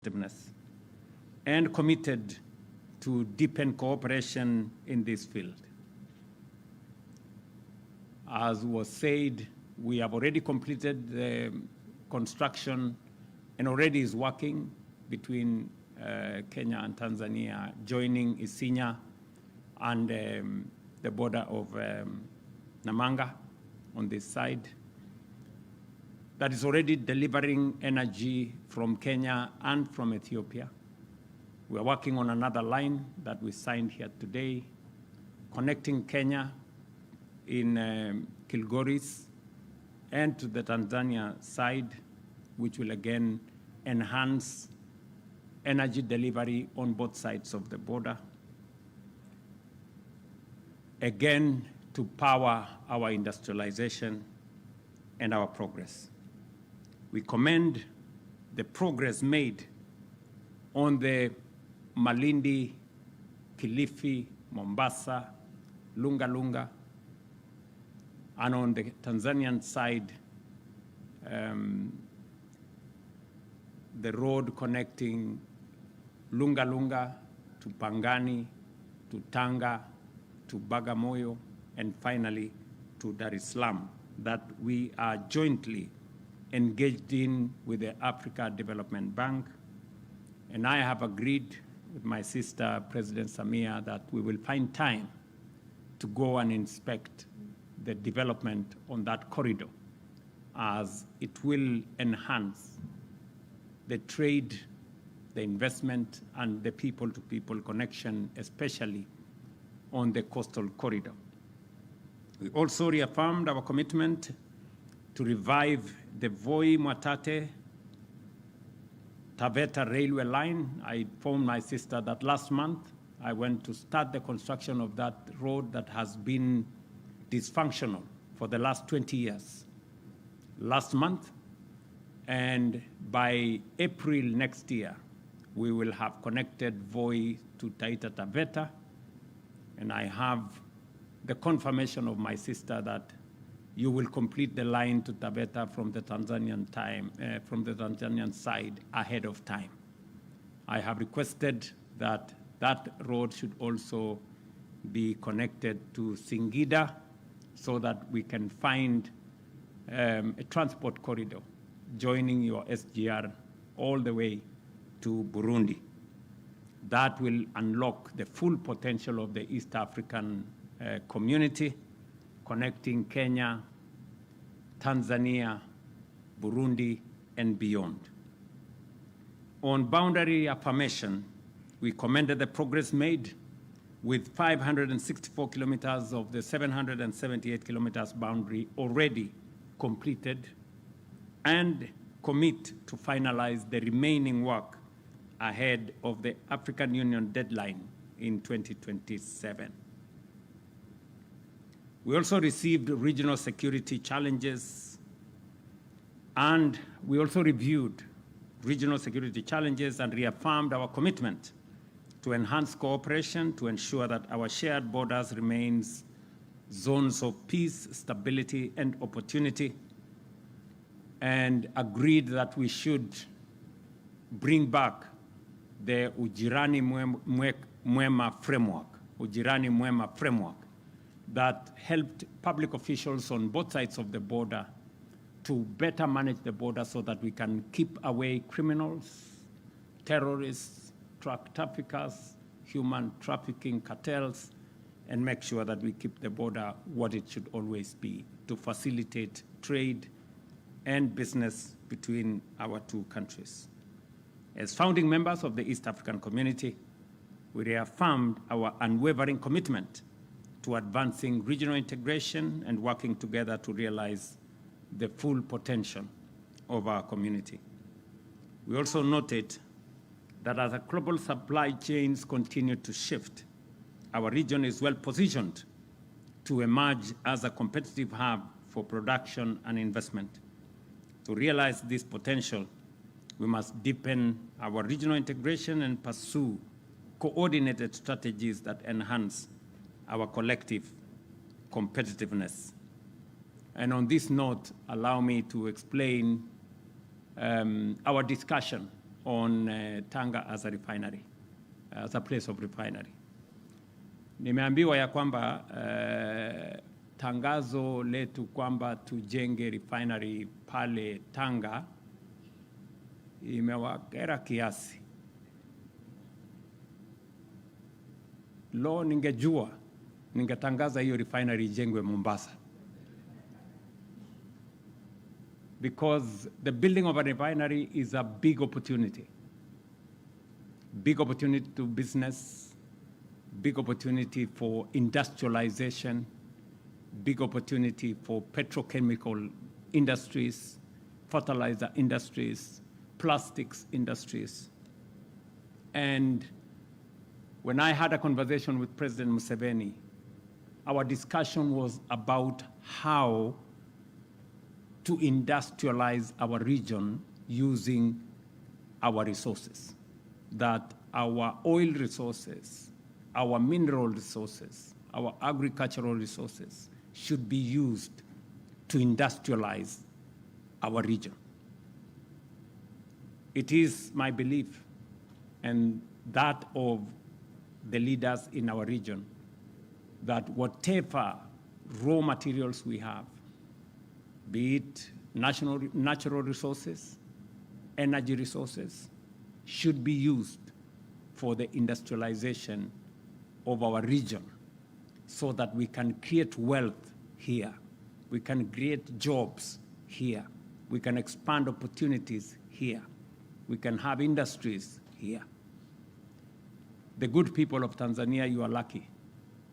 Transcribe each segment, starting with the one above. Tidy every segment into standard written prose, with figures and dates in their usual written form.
competitiveness and committed to deepen cooperation in this field. As was said, we have already completed the construction and already is working between Kenya and Tanzania, joining Isinya and the border of Namanga on this side. That is already delivering energy from Kenya and from Ethiopia. We are working on another line that we signed here today, connecting Kenya in Kilgoris and to the Tanzania side, which will again enhance energy delivery on both sides of the border. Again, to power our industrialization and our progress. We commend the progress made on the Malindi, Kilifi, Mombasa, Lunga Lunga, and on the Tanzanian side, the road connecting Lunga Lunga to Pangani, to Tanga, to Bagamoyo, and finally to Dar es Salaam, that we are jointly engaged in with the Africa Development Bank. And I have agreed with my sister, President Samia, that we will find time to go and inspect the development on that corridor, as it will enhance the trade, the investment, and the people-to-people connection, especially on the coastal corridor. We also reaffirmed our commitment to revive the Voi-Mwatate Taveta railway line. I informed my sister that last month I went to start the construction of that road that has been dysfunctional for the last 20 years. Last month, and by April next year, we will have connected Voi to Taita Taveta, and I have the confirmation of my sister that you will complete the line to Taveta from the Tanzanian side ahead of time. I have requested that that road should also be connected to Singida so that we can find a transport corridor joining your SGR all the way to Burundi. That will unlock the full potential of the East African community, connecting Kenya, Tanzania, Burundi, and beyond. On boundary affirmation, we commended the progress made with 564 kilometers of the 778 kilometers boundary already completed, and commit to finalize the remaining work ahead of the African Union deadline in 2027. We also received regional security challenges, and we also reviewed regional security challenges and reaffirmed our commitment to enhance cooperation to ensure that our shared borders remains zones of peace, stability, and opportunity, and agreed that we should bring back the Ujirani Mwema framework, that helped public officials on both sides of the border to better manage the border so that we can keep away criminals, terrorists, drug traffickers, human trafficking cartels, and make sure that we keep the border what it should always be, to facilitate trade and business between our two countries. As founding members of the East African community, we reaffirmed our unwavering commitment to advancing regional integration and working together to realize the full potential of our community. We also noted that as our global supply chains continue to shift, our region is well positioned to emerge as a competitive hub for production and investment. To realize this potential, we must deepen our regional integration and pursue coordinated strategies that enhance our collective competitiveness. And on this note, allow me to explain our discussion on Tanga as a refinery, as a place of refinery. Nimeambiwa ya kwamba tangazo letu kwamba tujenge refinery pale Tanga imewakera kiasi. Lo, ningejua, ningetangaza hiyo refinery ijengwe Mombasa. Because the building of a refinery is a big opportunity. Big opportunity to business, big opportunity for industrialization, big opportunity for petrochemical industries, fertilizer industries, plastics industries. And when I had a conversation with President Museveni, our discussion was about how to industrialize our region using our resources, that our oil resources, our mineral resources, our agricultural resources should be used to industrialize our region. It is my belief, and that of the leaders in our region, that whatever raw materials we have, be it natural resources, energy resources, should be used for the industrialization of our region so that we can create wealth here, we can create jobs here, we can expand opportunities here, we can have industries here. The good people of Tanzania, you are lucky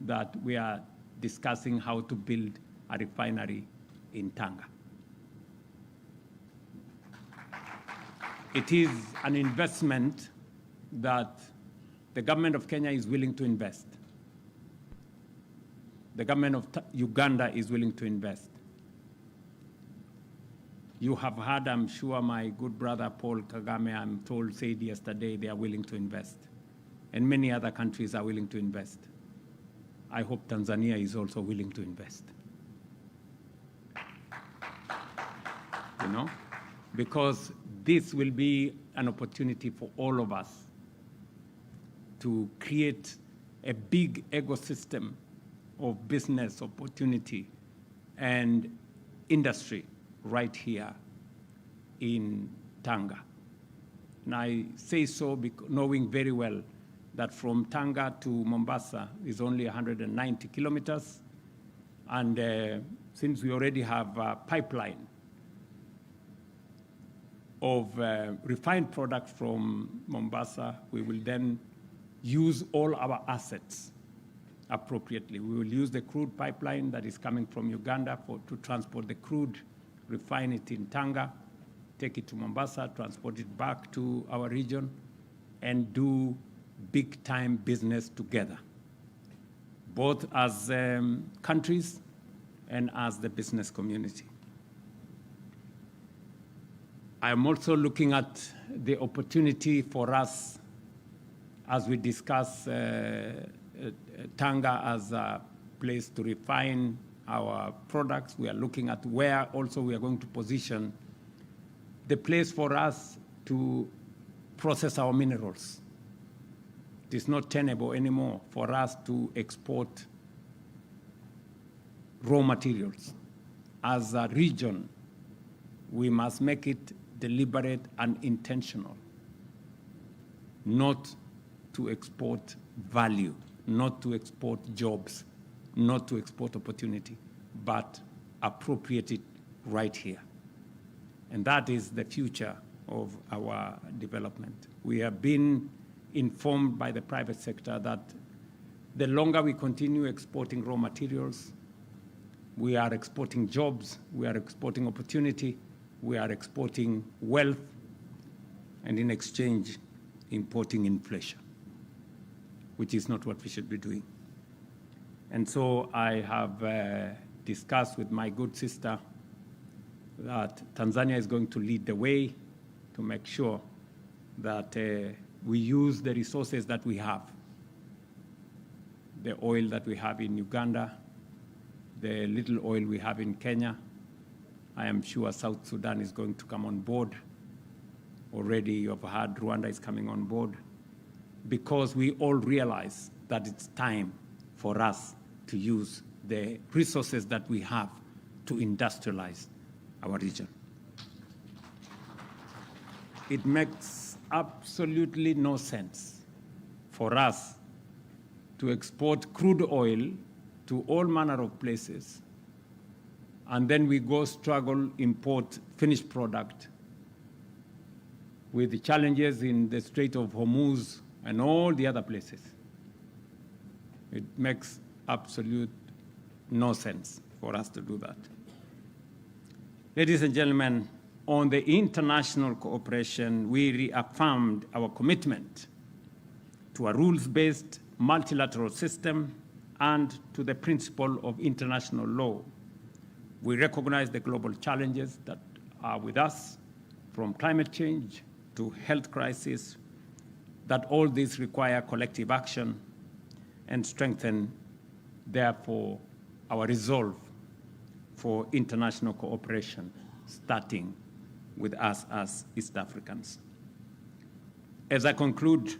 that we are discussing how to build a refinery in Tanga. It is an investment that the government of Kenya is willing to invest. The government of Uganda is willing to invest. You have heard, I'm sure, my good brother Paul Kagame, I'm told, said yesterday they are willing to invest. And many other countries are willing to invest. I hope Tanzania is also willing to invest. You know, because this will be an opportunity for all of us to create a big ecosystem of business opportunity and industry right here in Tanga. And I say so knowing very well that from Tanga to Mombasa is only 190 kilometers. And since we already have a pipeline of refined products from Mombasa, we will then use all our assets appropriately. We will use the crude pipeline that is coming from Uganda to transport the crude, refine it in Tanga, take it to Mombasa, transport it back to our region, and do big-time business together, both as countries and as the business community. I'm also looking at the opportunity for us as we discuss Tanga as a place to refine our products. We are looking at where also we are going to position the place for us to process our minerals. It is not tenable anymore for us to export raw materials. As a region, we must make it deliberate and intentional, not to export value, not to export jobs, not to export opportunity, but appropriate it right here. And that is the future of our development. We have been informed by the private sector that the longer we continue exporting raw materials, we are exporting jobs, we are exporting opportunity, we are exporting wealth, and in exchange, importing inflation, which is not what we should be doing. And so I have discussed with my good sister that Tanzania is going to lead the way to make sure that we use the resources that we have, the oil that we have in Uganda, the little oil we have in Kenya. I am sure South Sudan is going to come on board, Already you have heard Rwanda is coming on board, because we all realize that it's time for us to use the resources that we have to industrialize our region. It makes absolutely no sense for us to export crude oil to all manner of places, and then we go struggle import finished product with the challenges in the Strait of Hormuz and all the other places. It makes absolute no sense for us to do that. Ladies and gentlemen, on the international cooperation, we reaffirmed our commitment to a rules-based multilateral system and to the principle of international law. We recognize the global challenges that are with us, from climate change to health crisis, that all these require collective action and strengthen, therefore, our resolve for international cooperation, starting with us as East Africans. As I conclude,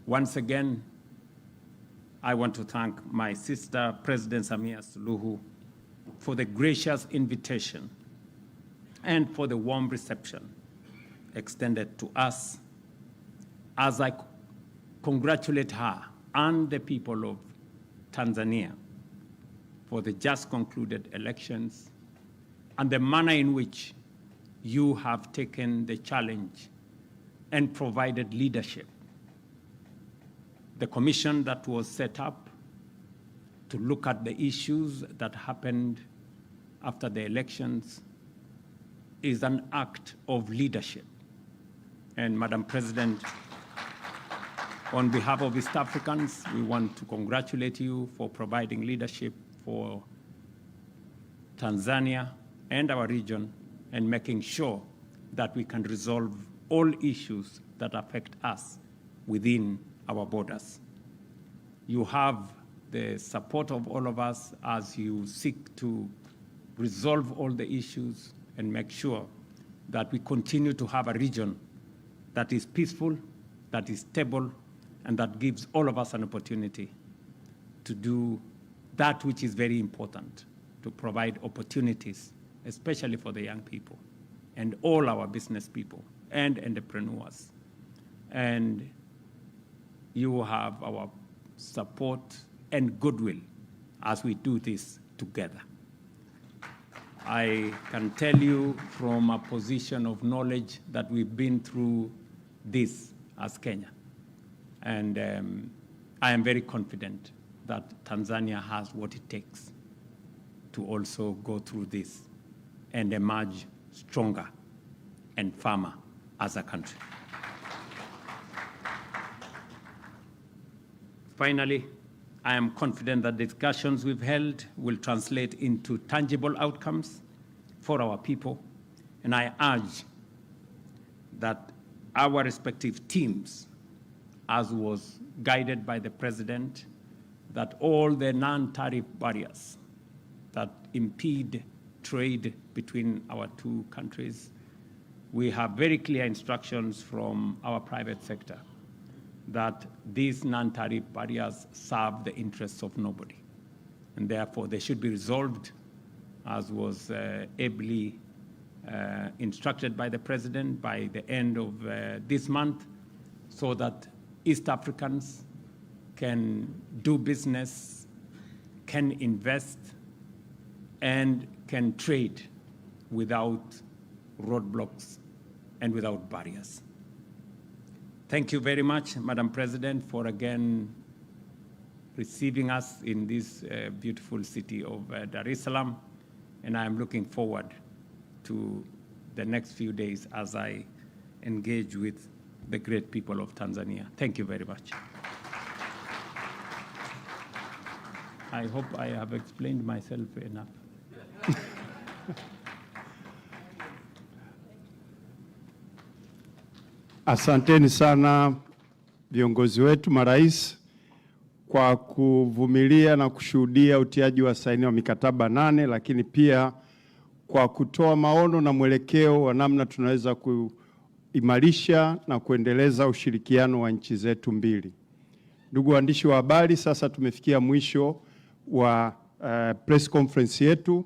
once again, I want to thank my sister, President Samia Suluhu, for the gracious invitation and for the warm reception extended to us, as I congratulate her and the people of Tanzania for the just concluded elections and the manner in which you have taken the challenge and provided leadership. The commission that was set up to look at the issues that happened after the elections is an act of leadership. And Madam President, on behalf of East Africans, we want to congratulate you for providing leadership for Tanzania and our region, and making sure that we can resolve all issues that affect us within our borders. You have the support of all of us as you seek to resolve all the issues and make sure that we continue to have a region that is peaceful, that is stable, and that gives all of us an opportunity to do that which is very important, to provide opportunities, especially for the young people and all our business people and entrepreneurs. And you have our support and goodwill as we do this together. I can tell you from a position of knowledge that we've been through this as Kenya. And I am very confident that Tanzania has what it takes to also go through this and emerge stronger and firmer as a country. Finally, I am confident that the discussions we've held will translate into tangible outcomes for our people, and I urge that our respective teams, as was guided by the President, that all the non-tariff barriers that impede trade between our two countries, we have very clear instructions from our private sector that these non-tariff barriers serve the interests of nobody. And therefore, they should be resolved, as was ably instructed by the President, by the end of this month, so that East Africans can do business, can invest, and can trade without roadblocks and without barriers. Thank you very much, Madam President, for again receiving us in this beautiful city of Dar es Salaam. And I am looking forward to the next few days as I engage with the great people of Tanzania. Thank you very much. I hope I have explained myself enough. Asanteni sana viongozi wetu marais kwa kuvumilia na kushuhudia utiaji wa saini wa mikataba 8, lakini pia kwa kutoa maono na mwelekeo wa namna tunaweza kuimarisha na kuendeleza ushirikiano wa nchi zetu mbili. Ndugu waandishi wa habari, sasa tumefikia mwisho wa press conference yetu.